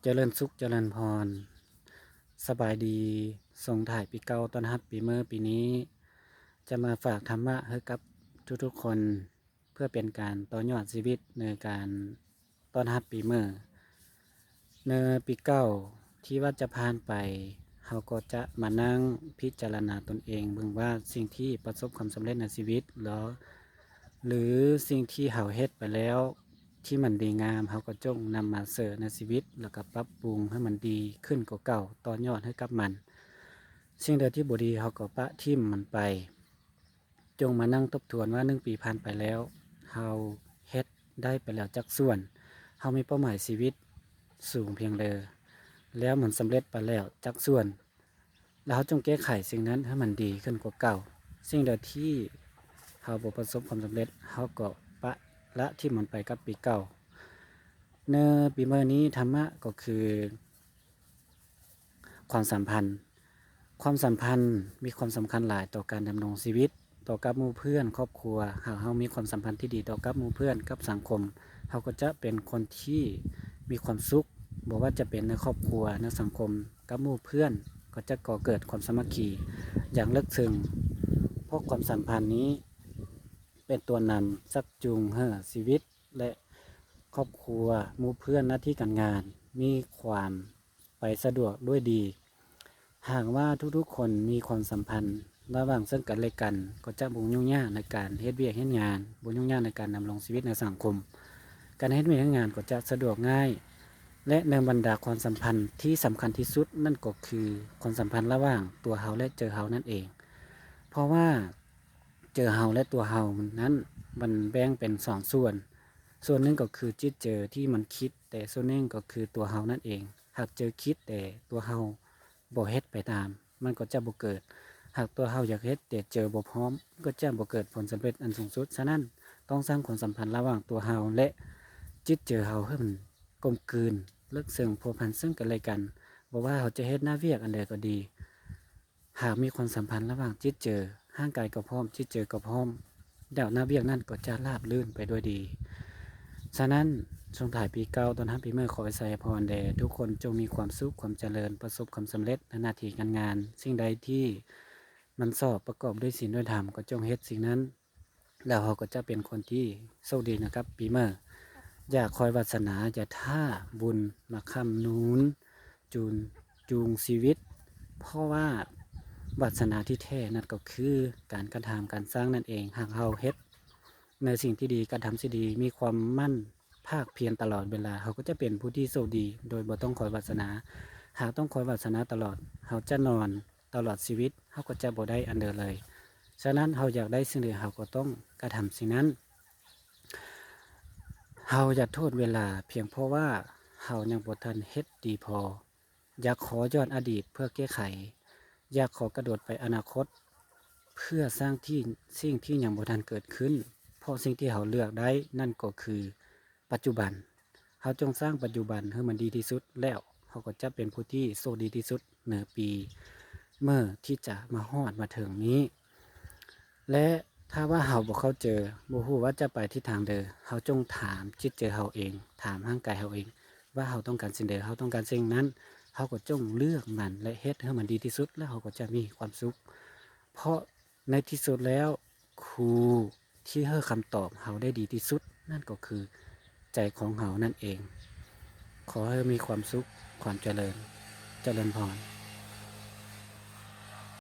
เจริญสุขเจริญพรสบายดีส่งถ่ายปีเก่าต้อนรับปีใหม่ปีนี้จะมาฝากธรรมะให้กับทุกๆคนเพื่อเป็นการต่อยอดชีวิตในการต้อนรับปีใหม่ในปีเก่าที่ว่าจะผ่านไปเราก็จะมานั่งพิจารณาตนเองเบิ่งว่าสิ่งที่ประสบความสำเร็จในชีวิตหรือสิ่งที่เราเฮ็ดไปแล้วที่มันดีงามเราก็จงนำมาเสริมในชีวิตแล้วก็ปรับปรุงให้มันดีขึ้นกว่าเก่าต่อยอดให้กับมันสิ่งใดที่บ่ดีเราก็ปะทิ่มมันไปจงมานั่งทบทวนว่า1 ปีผ่านไปแล้วเราเฮ็ดได้ไปแล้วจักส่วนเรามีเป้าหมายชีวิตสูงเพียงใดแล้วมันสำเร็จไปแล้วจักส่วนแล้วเราจงแก้ไขสิ่งนั้นให้มันดีขึ้นกว่าเก่าสิ่งใดที่เราบ่ประสบความสำเร็จเราก็ปะละที่มันไปกับปีเก่าในปีใหม่นี้ธรรมะก็คือความสัมพันธ์มีความสำคัญหลายต่อการดำรงชีวิตต่อกับหมู่เพื่อนครอบครัวหากเรามีความสัมพันธ์ที่ดีต่อกับหมู่เพื่อนกับสังคมเราก็จะเป็นคนที่มีความสุขบ่ว่าจะเป็นในครอบครัวในสังคมกับหมู่เพื่อนก็จะก่อเกิดความสามัคคีอย่างลึกซึ้งเพราะความสัมพันธ์นี้เป็นตัวนำชักจูงให้ชีวิตและครอบครัวหมู่เพื่อนหน้าที่การงานมีความไปสะดวกด้วยดีหากว่าทุกๆคนมีความสัมพันธ์ระหว่างซึ่งกันและกันก็จะบ่ยุ่งยากในการเฮ็ดเวียกเฮ็ดงานบ่ยุ่งยากในการดำรงชีวิตในสังคมการเฮ็ดเวียกเฮ็ดงานก็จะสะดวกง่ายและในบรรดาความสัมพันธ์ที่สำคัญที่สุดนั่นก็คือความสัมพันธ์ระหว่างตัวเราและเจอเรานั่นเองเพราะว่าเจอเราและตัวเรานั้นมันแบ่งเป็น2ส่วนหนึ่งก็คือจิตเจอที่มันคิดแต่ส่วนหนึ่งก็คือตัวเรานั่นเองหากเจอคิดแต่ตัวเราบ่เฮ็ดไปตามมันก็จะบ่เกิดหากตัวเราอยากเฮ็ดแต่เจอบ่พร้อมก็จะบ่เกิดผลสำเร็จอันสูงสุดฉะนั้นต้องสร้างความสัมพันธ์ระหว่างตัวเราและจิตเจอเราให้มันกลมกลืนลึกซึ้งพัวพันซึ่งกันและกันบ่ว่าเราจะเฮ็ดหน้าเวียกอันใดก็ดีหากมีความสัมพันธ์ระหว่างจิตเจอร่างกายก็พร้อมจิตเจอก็พร้อมแล้วหน้าเวียกนั้นก็จะราบรื่นไปด้วยดีฉะนั้นช่วงถ่ายปีเก่าต้อนรับปีใหม่ขอให้ไสพรแด่ทุกคนจงมีความสุขความเจริญประสบความสำเร็จในหน้าที่การงานสิ่งใดที่มันสอบประกอบด้วยศีลด้วยธรรมก็จงเฮ็ดสิ่งนั้นแล้วเราก็จะเป็นคนที่โชคดีนะครับปีใหม่อย่าคอยวาสนาอย่าท่าบุญมาค้ำนูนจูงชีวิตเพราะว่าวาสนาที่แท้นั่นก็คือการกระทำการสร้างนั่นเองหากเราเฮ็ดในสิ่งที่ดีการทำสิ่งดีมีความมั่นภาคเพียรตลอดเวลาเขาก็จะเป็นผู้ที่โชคดีโดยบ่ต้องคอยวาสนาหากต้องคอยวาสนาตลอดเขาจะนอนตลอดชีวิตเขาก็จะบ่ได้อันเดอเลยฉะนั้นเขาอยากได้สิ่งใดเขาก็ต้องกระทำสิ่งนั้นเขาอย่าโทษเวลาเพียงเพราะว่าเขายังบ่ทันเฮ็ดดีพออย่าขอย้อนอดีตเพื่อแก้ไขอย่าขอกระโดดไปอนาคตเพื่อสร้างสิ่งที่ยังบ่ทันเกิดขึ้นเพราะสิ่งที่เขาเลือกได้นั่นก็คือปัจจุบันเขาจงสร้างปัจจุบันให้มันดีที่สุดแล้วเขาก็จะเป็นผู้ที่โชคดีที่สุดในปีเมื่อที่จะมาฮอดมาถึงนี้และถ้าว่าเขาบ่เข้าเจอบ่ฮู้ว่าจะไปทิศทางใดเขาจงถามจิตใจเขาเองถามร่างกายเขาเองว่าเขาต้องการสิ่งใดเขาต้องการสิ่งนั้นเขาก็จงเลือกมันและเฮ็ดให้มันดีที่สุดแล้วเขาก็จะมีความสุขเพราะในที่สุดแล้วครูที่ให้คำตอบเขาได้ดีที่สุดนั่นก็คือใจของเขานั่นเองขอให้มีความสุขความเจริญพร